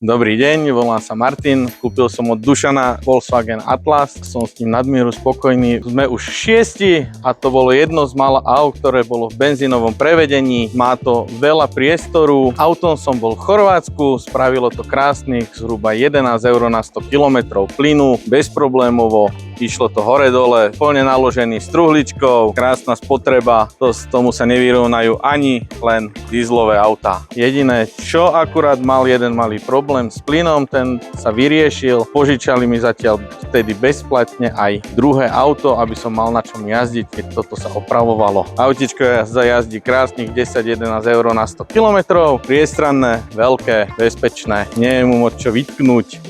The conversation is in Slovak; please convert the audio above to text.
Dobrý deň, volám sa Martin, kúpil som od Dušana Volkswagen Atlas, som s ním nadmieru spokojný. Sme už šiesti a to bolo jedno z mála aut, ktoré bolo v benzínovom prevedení. Má to veľa priestoru. Autom som bol v Chorvátsku, spravilo to krásnych zhruba 11 eur na 100 km plynu, bezproblémovo. Išlo to hore-dole, plne naložený s truhličkou, krásna spotreba, tomu sa nevyrovnajú ani len dieselové autá. Jediné, čo akurát mal jeden malý problém s plynom, ten sa vyriešil, požičali mi zatiaľ vtedy bezplatne aj druhé auto, aby som mal na čom jazdiť, keď toto sa opravovalo. Autičko jazdí krásnych 10-11 eur na 100 km, priestranné, veľké, bezpečné, nie je mu moc čo vytknúť.